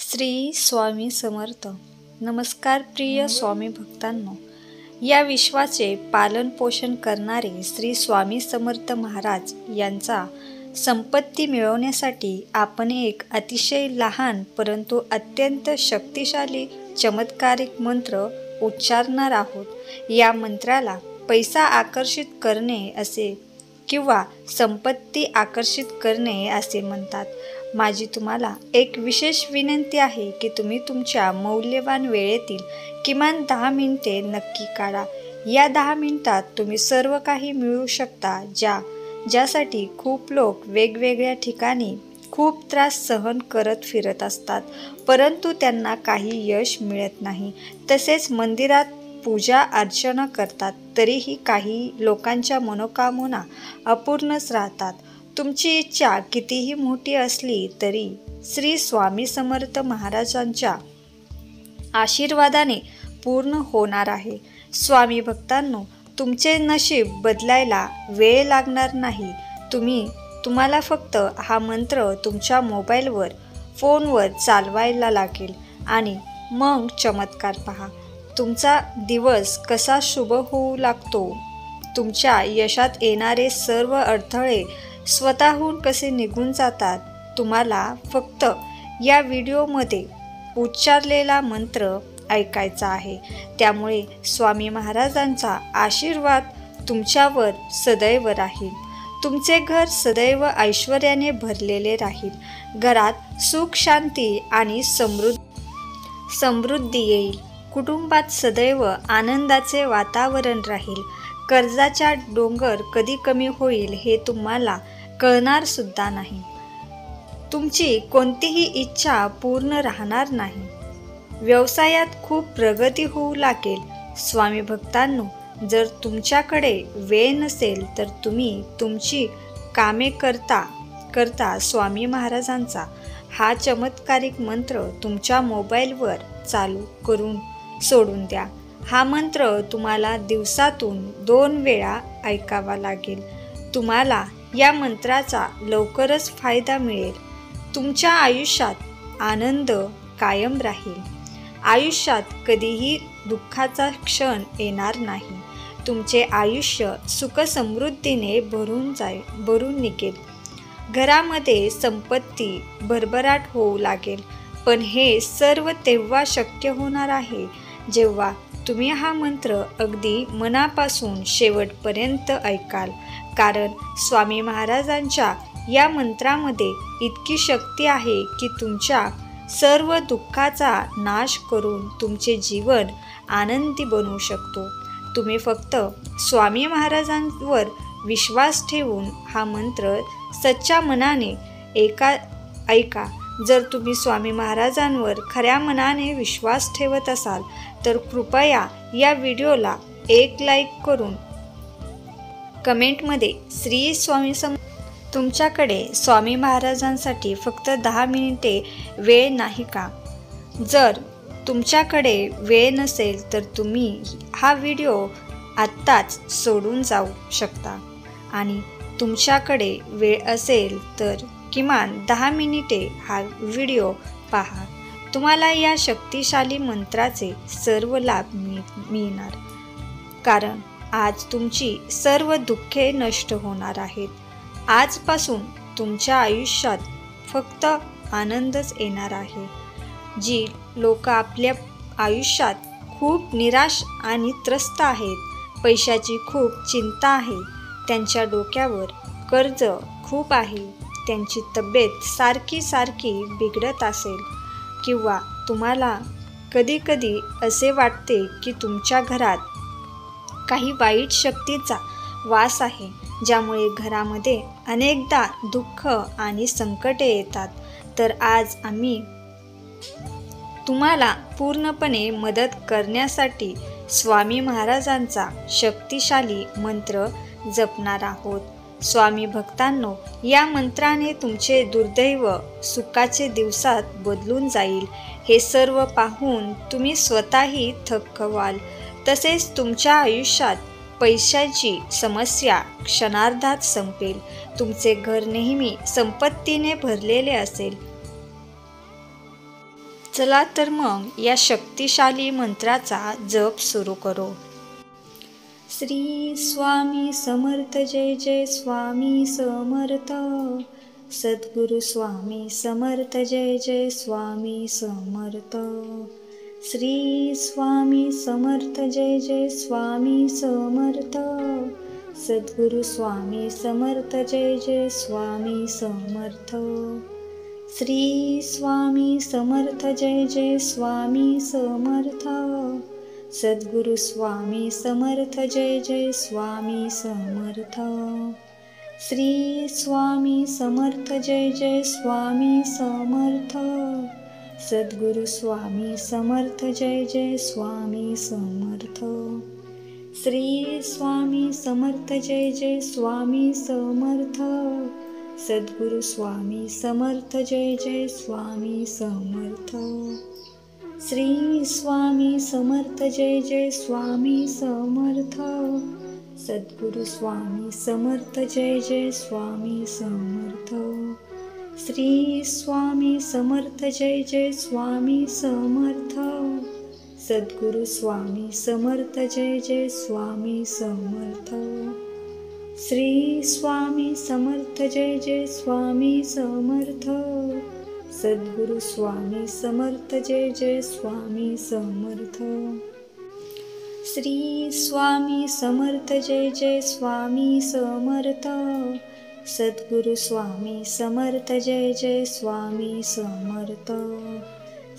श्री स्वामी समर्थ. नमस्कार प्रिय स्वामी भक्तांनो. या विश्वाचे पालन पोषण करणारे श्री स्वामी समर्थ महाराज यांचा संपत्ती मिळवण्यासाठी आपण एक अतिशय लहान परंतु अत्यंत शक्तिशाली चमत्कारिक मंत्र उच्चारणार आहोत. या मंत्राला पैसा आकर्षित करणे असे किंवा संपत्ती आकर्षित करणे असे म्हणतात. माझी तुम्हाला एक विशेष विनंती आहे की तुम्ही तुमच्या मौल्यवान वेळेतील किमान 10 मिनिटे नक्की काढा. या 10 मिनिटात तुम्ही सर्व काही मिळवू शकता ज्यासाठी खूप लोक वेगवेगळ्या ठिकाणी खूप त्रास सहन करत फिरत असतात, परंतु त्यांना काही यश मिळत नाही. तसेच मंदिरात पूजा अर्चना करतात, तरीही काही लोकांच्या मनोकामना अपूर्णच राहतात. तुमची इच्छा कितीही मोठी असली तरी श्री स्वामी समर्थ महाराजांच्या आशीर्वादाने पूर्ण होणार आहे. स्वामी भक्तांनो, तुमचे नशीब बदलायला वेळ लागणार नाही. तुम्हाला फक्त हा मंत्र तुमच्या मोबाईलवर फोनवर चालवायला लागेल आणि मग चमत्कार पहा. तुमचा दिवस कसा शुभ होऊ लागतो. तुमच्या यशात येणारे सर्व अडथळे स्वतःहून कसे निघून जातात. तुम्हाला फक्त या व्हिडिओमध्ये उच्चारलेला मंत्र ऐकायचा आहे. त्यामुळे स्वामी महाराजांचा आशीर्वाद तुमच्यावर सदैव राहील. तुमचे घर सदैव ऐश्वर्याने भरलेले राहील. घरात सुख शांती आणि समृद्धी येईल. कुटुंबात सदैव आनंदाचे वातावरण राहील. कर्जाचा डोंगर कधी कमी होईल हे तुम्हाला कळणार सुद्धा नाही. तुमची कोणतीही इच्छा पूर्ण राहणार नाही. व्यवसायात खूप प्रगती होऊ लागेल. स्वामी भक्तांनो, जर तुमच्याकडे वेळ नसेल तर तुम्ही तुमची कामे करता स्वामी महाराजांचा हा चमत्कारिक मंत्र तुमच्या मोबाईलवर चालू करून सोडून द्या. हा मंत्र तुम्हाला दिवसातून 2 वेळा ऐकावा लागेल. तुम्हाला या मंत्राचा लवकरच फायदा मिळेल. तुमच्या आयुष्यात आनंद कायम राहील. आयुष्यात कधीही दुःखाचा क्षण येणार नाही. तुमचे आयुष्य सुख समृद्धीने भरून निघेल. घरामध्ये संपत्ती भरभराट होऊ लागेल. पण हे सर्व तेव्हा शक्य होणार आहे जेव्हा तुम्ही हा मंत्र अगदी मनापासून शेवटपर्यंत ऐकाल. कारण स्वामी महाराजांच्या या मंत्रामध्ये इतकी शक्ती आहे की तुमच्या सर्व दुःखाचा नाश करून तुमचे जीवन आनंदी बनवू शकतो. तुम्ही फक्त स्वामी महाराजांवर विश्वास ठेवून हा मंत्र सच्च्या मनाने ऐका. जर तुम्ही स्वामी महाराजांवर खऱ्या मनाने विश्वास ठेवत असाल तर कृपया या व्हिडिओला एक लाईक करून कमेंटमध्ये श्री स्वामी तुमच्याकडे स्वामी महाराजांसाठी फक्त 10 मिनिटे वेळ नाही का? जर तुमच्याकडे वेळ नसेल तर तुम्ही हा व्हिडिओ आत्ताच सोडून जाऊ शकता आणि तुमच्याकडे वेळ असेल तर किमान 10 मिनिटे हा व्हिडिओ पहा. तुम्हाला या शक्तिशाली मंत्राचे सर्व लाभ मिळणार. कारण आज तुमची सर्व दुःखे नष्ट होणार आहेत. आजपासून तुमच्या आयुष्यात फक्त आनंदच येणार आहे. जी लोक आपल्या आयुष्यात खूप निराश आणि त्रस्त आहेत, पैशाची खूप चिंता आहे, त्यांच्या डोक्यावर कर्ज खूप आहे, त्यांची तब्येत सारखी बिघडत असेल किंवा तुम्हाला कधी असे वाटते की तुमच्या घरात काही वाईट शक्तीचा वास आहे, ज्यामुळे घरामध्ये अनेकदा दुःख आणि संकटे येतात, तर आज आम्ही तुम्हाला पूर्णपणे मदत करण्यासाठी स्वामी महाराजांचा शक्तिशाली मंत्र जपणार आहोत. स्वामी भक्तांनो, या मंत्राने तुमचे दुर्दैव सुखाचे दिवसात बदलून जाईल. हे सर्व पाहून तुम्ही स्वतःही थक्क व्हाल. तसेच तुमच्या आयुष्यात पैशाची समस्या क्षणार्धात संपेल. तुमचे घर नेहमी संपत्तीने भरलेले असेल. चला तर मग या शक्तिशाली मंत्राचा जप सुरू करू. श्री स्वामी समर्थ जय जय स्वामी समर्थ. सद्गुरु स्वामी समर्थ जय जय स्वामी समर्थ. श्री स्वामी समर्थ जय जय स्वामी समर्थ. सद्गुरु स्वामी समर्थ जय जय स्वामी समर्थ. श्री स्वामी समर्थ जय जय स्वामी समर्थ. सद्गुरु स्वामी समर्थ जय जय स्वामी समर्थ. श्री स्वामी समर्थ जय जय स्वामी समर्थ. सद्गुरु स्वामी समर्थ जय जय स्वामी समर्थ. श्री स्वामी समर्थ जय जय स्वामी समर्थ. सद्गुरु स्वामी समर्थ जय जय स्वामी समर्थ. श्री स्वामी समर्थ जय जय स्वामी समर्थ. सद्गुरु स्वामी समर्थ जय जय स्वामी समर्थ. श्री स्वामी समर्थ जय जय स्वामी समर्थ. सद्गुरु स्वामी समर्थ जय जय स्वामी समर्थ. श्री स्वामी समर्थ जय जय स्वामी समर्थ. सद्गुरु स्वामी समर्थ जय जय स्वामी समर्थ. श्री स्वामी समर्थ जय जय स्वामी समर्थ. सद्गुरु स्वामी समर्थ जय जय स्वामी समर्थ.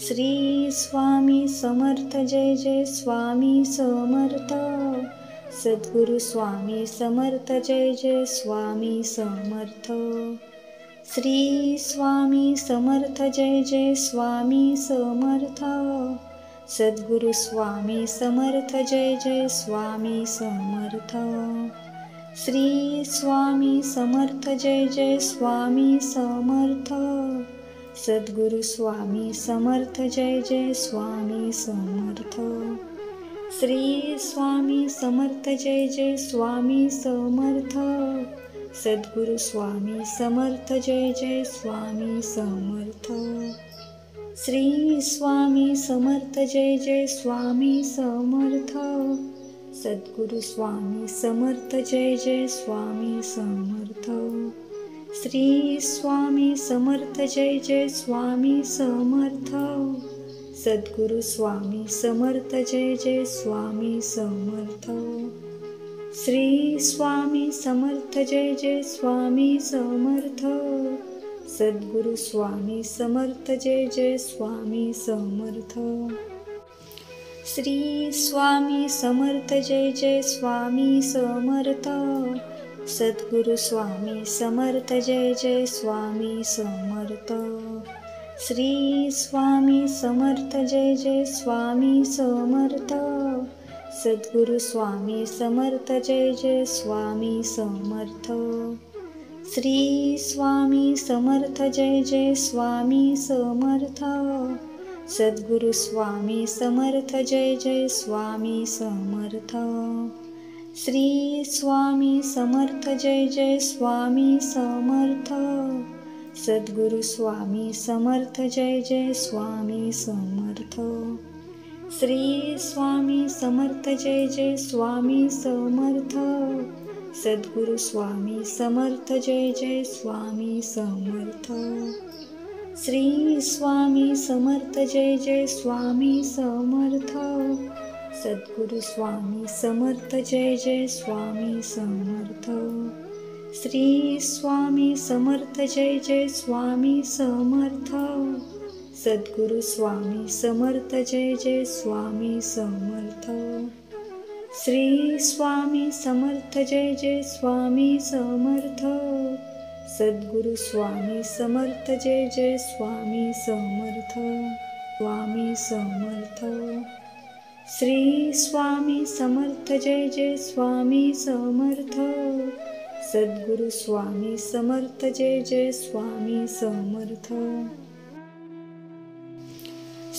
श्री स्वामी समर्थ जय जय स्वामी समर्थ. सद्गुरु स्वामी समर्थ जय जय स्वामी समर्थ. श्री स्वामी समर्थ जय जय स्वामी समर्थ. सद्गुरु स्वामी समर्थ जय जय स्वामी समर्थ. श्री स्वामी समर्थ जय जय स्वामी समर्थ. सद्गुरु स्वामी समर्थ जय जय स्वामी समर्थ. श्री स्वामी समर्थ जय जय स्वामी समर्थ. सद्गुरु स्वामी समर्थ जय जय स्वामी समर्थ. श्री स्वामी समर्थ जय जय स्वामी समर्थ. सद्गुरु स्वामी समर्थ जय जय स्वामी समर्थ. श्री स्वामी समर्थ जय जय स्वामी समर्थ. सद्गुरु स्वामी समर्थ जय जय स्वामी समर्थ. श्री स्वामी समर्थ जय जय स्वामी समर्थ. सद्गुरु स्वामी समर्थ जय जय स्वामी समर्थ. श्री स्वामी समर्थ जय जय स्वामी समर्थ. सद्गुरु स्वामी समर्थ जय जय स्वामी समर्थ. श्री स्वामी समर्थ जय जय स्वामी समर्थ. सद्गुरु स्वामी समर्थ जय जय स्वामी समर्थ. श्री स्वामी समर्थ जय जय स्वामी समर्थ. सद्गुरु स्वामी समर्थ जय जय स्वामी समर्थ. श्री स्वामी समर्थ जय जय स्वामी समर्थ. सद्गुरु स्वामी समर्थ जय जय स्वामी समर्थ. श्री स्वामी समर्थ जय जय स्वामी समर्थ. सद्गुरु स्वामी समर्थ जय जय स्वामी समर्थ. श्री स्वामी समर्थ जय जय स्वामी समर्थ. सद्गुरु स्वामी समर्थ जय जय स्वामी समर्थ. श्री स्वामी समर्थ जय जय स्वामी समर्थ. सद्गुरु स्वामी समर्थ जय जय स्वामी समर्थ. श्री स्वामी समर्थ जय जय स्वामी समर्थ. सद्गुरु स्वामी समर्थ जय जय स्वामी समर्थ. स्वामी समर्थ. श्री स्वामी समर्थ जय जय स्वामी समर्थ. सद्गुरु स्वामी समर्थ जय जय स्वामी समर्थ.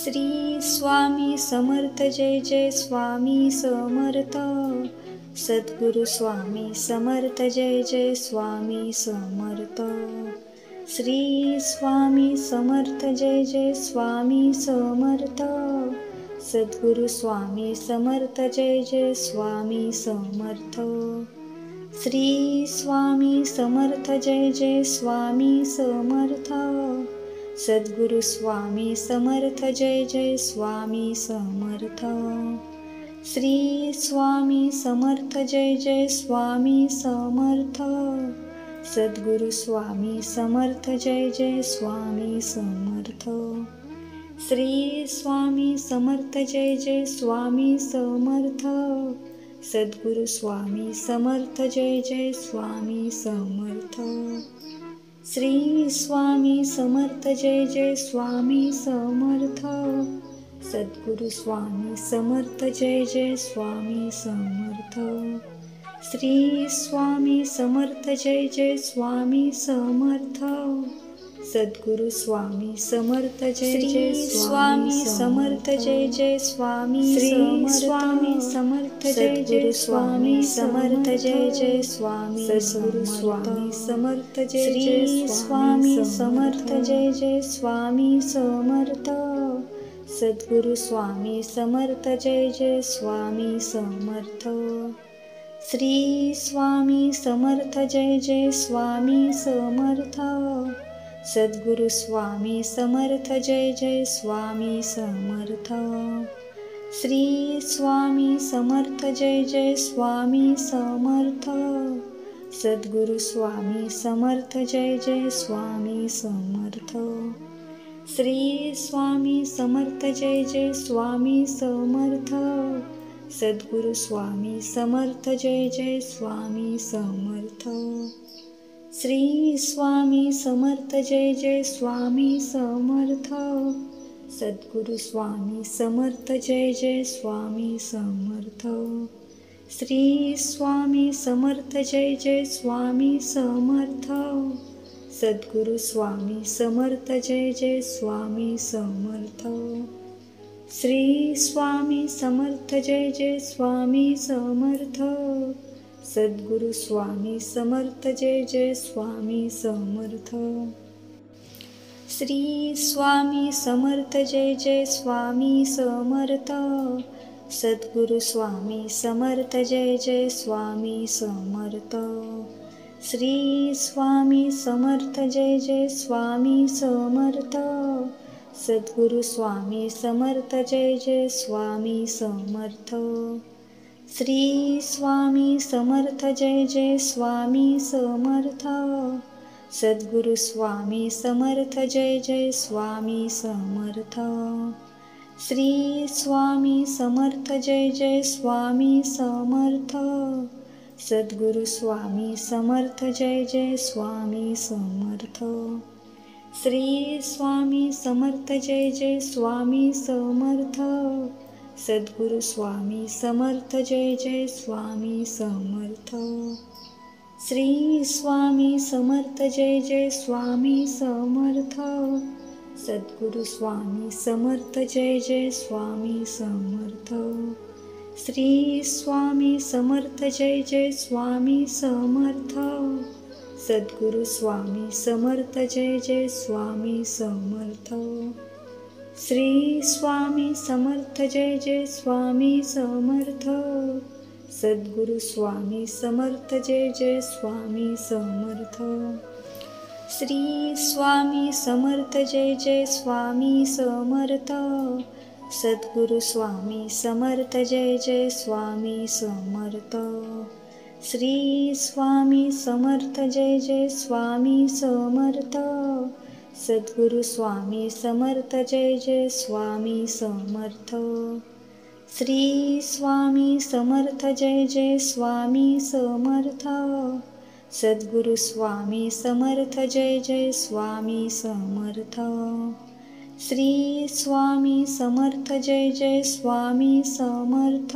श्री स्वामी समर्थ जय जय स्वामी समर्थ. सद्गुरु स्वामी समर्थ जय जय स्वामी समर्थ. श्री स्वामी समर्थ जय जय स्वामी समर्थ. सद्गुरु स्वामी समर्थ जय जय स्वामी समर्थ. श्री स्वामी समर्थ जय जय स्वामी समर्थ. सद्गुरु स्वामी समर्थ जय जय स्वामी समर्थ. श्री स्वामी समर्थ जय जय स्वामी समर्थ. सद्गुरु स्वामी समर्थ जय जय स्वामी समर्थ. श्री स्वामी समर्थ जय जय स्वामी समर्थ. सद्गुरु स्वामी समर्थ जय जय स्वामी समर्थ. श्री स्वामी समर्थ जय जय स्वामी समर्थ. सद्गुरु स्वामी समर्थ जय जय स्वामी समर्थ. श्री स्वामी समर्थ जय जय स्वामी समर्थ. सद्गुरु स्वामी समर्थ जय जय स्वामी समर्थ जय जय स्वामी. श्री स्वामी समर्थ जय जय स्वामी समर्थ जय जय स्वामी. सद्गुरु स्वामी समर्थ जय जय स्वामी समर्थ जय जय स्वामी समर्थ. सद्गुरु स्वामी समर्थ जय जय स्वामी समर्थ. श्री स्वामी समर्थ जय जय स्वामी समर्थ. सद्गुरु स्वामी समर्थ जय जय स्वामी समर्थ. श्री स्वामी समर्थ जय जय स्वामी समर्थ. सद्गुरु स्वामी समर्थ जय जय स्वामी समर्थ. श्री स्वामी समर्थ जय जय स्वामी समर्थ. सद्गुरु स्वामी समर्थ जय जय स्वामी समर्थ. श्री स्वामी समर्थ जय जय स्वामी समर्थ. सद्गुरु स्वामी समर्थ जय जय स्वामी समर्थ. श्री स्वामी समर्थ जय जय स्वामी समर्थ. सद्गुरु स्वामी समर्थ जय जय स्वामी समर्थ. श्री स्वामी समर्थ जय जय स्वामी समर्थ. सद्गुरु स्वामी समर्थ जय जय स्वामी समर्थ. श्री स्वामी समर्थ जय जय स्वामी समर्थ. सद्गुरु स्वामी समर्थ जय जय स्वामी समर्थ. श्री स्वामी समर्थ जय जय स्वामी समर्थ. सद्गुरु स्वामी समर्थ जय जय स्वामी समर्थ. श्री स्वामी समर्थ जय जय स्वामी समर्थ. सद्गुरु स्वामी समर्थ जय जय स्वामी समर्थ. श्री स्वामी समर्थ जय जय स्वामी समर्थ. सद्गुरु स्वामी समर्थ जय जय स्वामी समर्थ. श्री स्वामी समर्थ जय जय स्वामी समर्थ. सद्गुरु स्वामी समर्थ जय जय स्वामी समर्थ. श्री स्वामी समर्थ जय जय स्वामी समर्थ. सद्गुरु स्वामी समर्थ जय जय स्वामी समर्थ. श्री स्वामी समर्थ जय जय स्वामी समर्थ. सद्गुरु स्वामी समर्थ जय जय स्वामी समर्थ. श्री स्वामी समर्थ जय जय स्वामी समर्थ. सद्गुरु स्वामी समर्थ जय जय स्वामी समर्थ. श्री स्वामी समर्थ जय जय स्वामी समर्थ. सद्गुरु स्वामी समर्थ जय जय स्वामी समर्थ. श्री स्वामी समर्थ जय जय स्वामी समर्थ. सद्गुरु स्वामी समर्थ जय जय स्वामी समर्थ. श्री स्वामी समर्थ जय जय स्वामी समर्थ. सद्गुरु स्वामी समर्थ जय जय स्वामी समर्थ. श्री स्वामी समर्थ जय जय स्वामी समर्थ.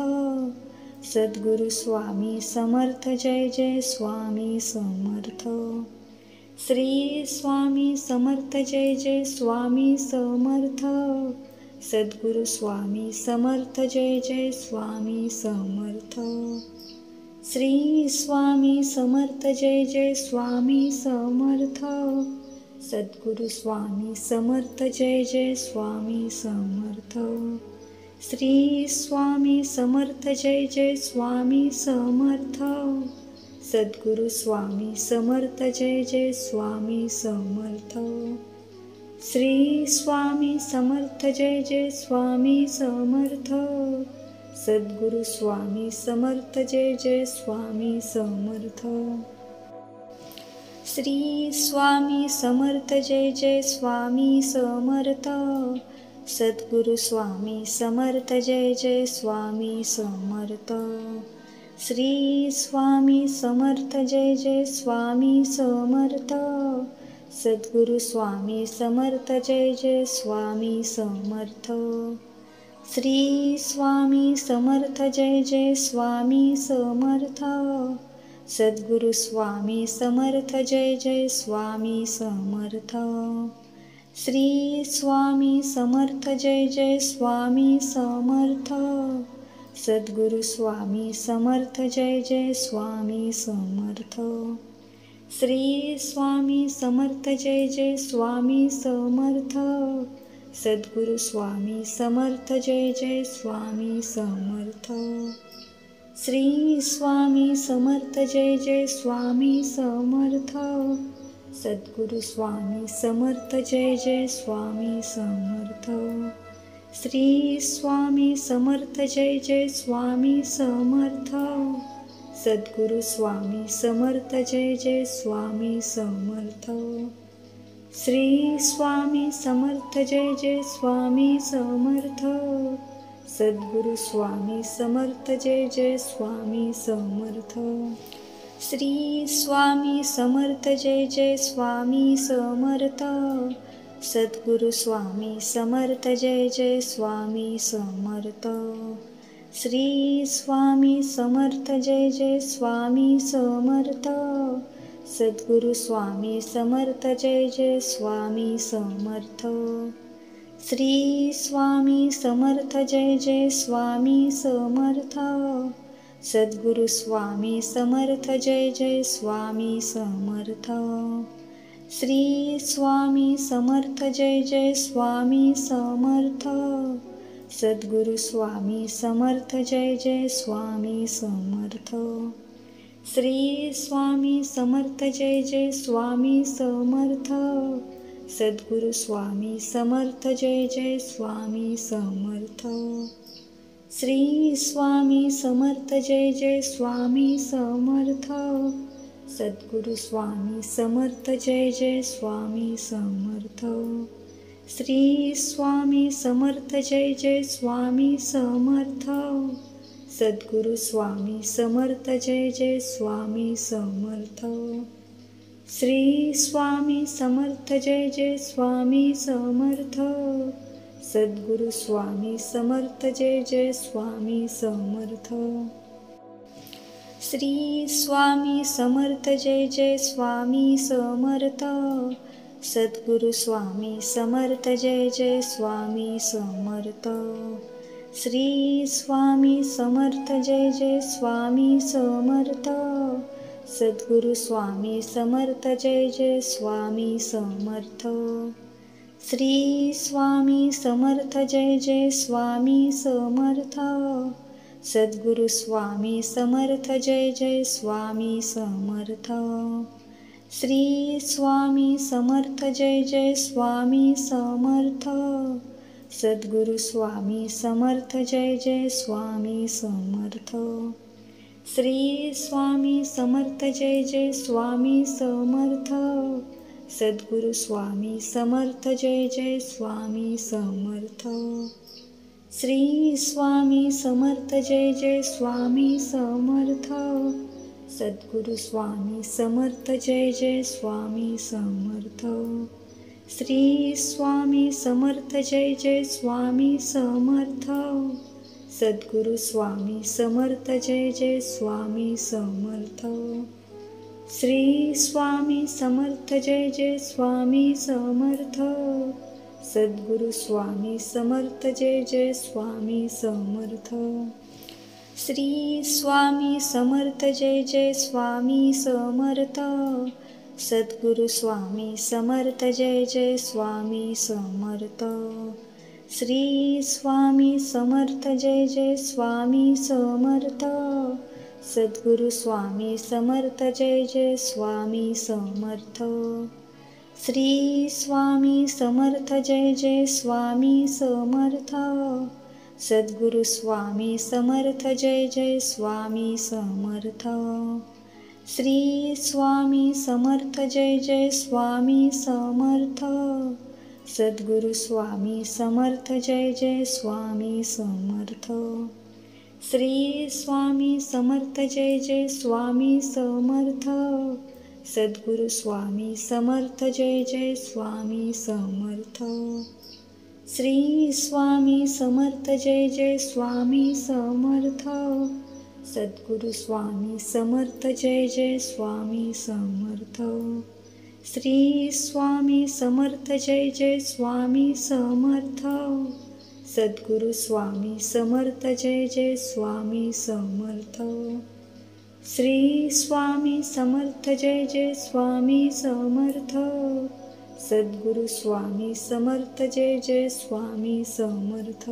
सद्गुरु स्वामी समर्थ जय जय स्वामी समर्थ. श्री स्वामी समर्थ जय जय स्वामी समर्थ. सद्गुरु स्वामी समर्थ जय जय स्वामी समर्थ. श्री स्वामी समर्थ जय जय स्वामी समर्थ. सद्गुरु स्वामी समर्थ जय जय स्वामी समर्थ। श्री स्वामी समर्थ जय जय स्वामी समर्थ। सद्गुरु स्वामी समर्थ जय जय स्वामी समर्थ। श्री स्वामी समर्थ जय जय स्वामी समर्थ। सद्गुरु स्वामी समर्थ जय जय स्वामी समर्थ। श्री स्वामी समर्थ जय जय स्वामी समर्थ। सद्गुरु स्वामी समर्थ जय जय स्वामी समर्थ। श्री स्वामी समर्थ जय जय स्वामी समर्थ। सद्गुरु स्वामी समर्थ जय जय स्वामी समर्थ। श्री स्वामी समर्थ जय जय स्वामी समर्थ। सद्गुरु स्वामी समर्थ जय जय स्वामी समर्थ। श्री स्वामी समर्थ जय जय स्वामी समर्थ। सद्गुरु स्वामी समर्थ जय जय स्वामी समर्थ। श्री स्वामी समर्थ जय जय स्वामी समर्थ। सद्गुरु स्वामी समर्थ जय जय स्वामी समर्थ। श्री स्वामी समर्थ जय जय स्वामी समर्थ। सद्गुरु स्वामी समर्थ जय जय स्वामी समर्थ। श्री स्वामी समर्थ जय जय स्वामी समर्थ। सद्गुरु स्वामी समर्थ जय जय स्वामी समर्थ। श्री स्वामी समर्थ जय जय स्वामी समर्थ। सद्गुरु स्वामी समर्थ जय जय स्वामी समर्थ। श्री स्वामी समर्थ जय जय स्वामी समर्थ। सद्गुरु स्वामी समर्थ जय जय स्वामी समर्थ। श्री स्वामी समर्थ जय जय स्वामी समर्थ। सद्गुरु स्वामी समर्थ जय जय स्वामी समर्थ। श्री स्वामी समर्थ जय जय स्वामी समर्थ। सद्गुरु स्वामी समर्थ जय जय स्वामी समर्थ। श्री स्वामी समर्थ जय जय स्वामी समर्थ। सद्गुरु स्वामी समर्थ जय जय स्वामी समर्थ। श्री स्वामी समर्थ जय जय स्वामी समर्थ। सद्गुरु स्वामी समर्थ जय जय स्वामी समर्थ। श्री स्वामी समर्थ जय जय स्वामी समर्थ। सद्गुरु स्वामी समर्थ जय जय स्वामी समर्थ। श्री स्वामी समर्थ जय जय स्वामी समर्थ। सद्गुरु स्वामी समर्थ जय जय स्वामी समर्थ। श्री स्वामी समर्थ जय जय स्वामी समर्थ। सद्गुरु स्वामी समर्थ जय जय स्वामी समर्थ। श्री स्वामी समर्थ जय जय स्वामी समर्थ। सद्गुरु स्वामी समर्थ जय जय स्वामी समर्थ। श्री स्वामी समर्थ जय जय स्वामी समर्थ। सद्गुरु स्वामी समर्थ जय जय स्वामी समर्थ। श्री स्वामी समर्थ जय जय स्वामी समर्थ। सद्गुरु स्वामी समर्थ जय जय स्वामी समर्थ। श्री स्वामी समर्थ जय जय स्वामी समर्थ। सद्गुरु स्वामी समर्थ जय जय स्वामी समर्थ। श्री स्वामी समर्थ जय जय स्वामी समर्थ। सद्गुरु स्वामी समर्थ जय जय स्वामी समर्थ। श्री स्वामी समर्थ जय जय स्वामी समर्थ। सद्गुरु स्वामी समर्थ जय जय स्वामी समर्थ। श्री स्वामी समर्थ जय जय स्वामी समर्थ। सद्गुरु स्वामी समर्थ जय जय स्वामी समर्थ। श्री स्वामी समर्थ जय जय स्वामी समर्थ। सद्गुरु स्वामी समर्थ जय जय स्वामी समर्थ। श्री स्वामी समर्थ जय जय स्वामी समर्थ। सद्गुरु स्वामी समर्थ जय जय स्वामी समर्थ. श्री स्वामी समर्थ जय जय स्वामी समर्थ. सद्गुरु स्वामी समर्थ जय जय स्वामी समर्थ. श्री स्वामी समर्थ जय जय स्वामी समर्थ. सद्गुरु स्वामी समर्थ जय जय स्वामी समर्थ. श्री स्वामी समर्थ जय जय स्वामी समर्थ. सद्गुरु स्वामी समर्थ जय जय स्वामी समर्थ. श्री स्वामी समर्थ जय जय स्वामी समर्थ. सद्गुरु स्वामी समर्थ जय जय स्वामी समर्थ. श्री स्वामी समर्थ जय जय स्वामी समर्थ. सद्गुरु स्वामी समर्थ जय जय स्वामी समर्थ. श्री स्वामी समर्थ जय जय स्वामी समर्थ. सद्गुरु स्वामी समर्थ जय जय स्वामी समर्थ. श्री स्वामी समर्थ जय जय स्वामी समर्थ. सद्गुरु स्वामी समर्थ जय जय स्वामी समर्थ.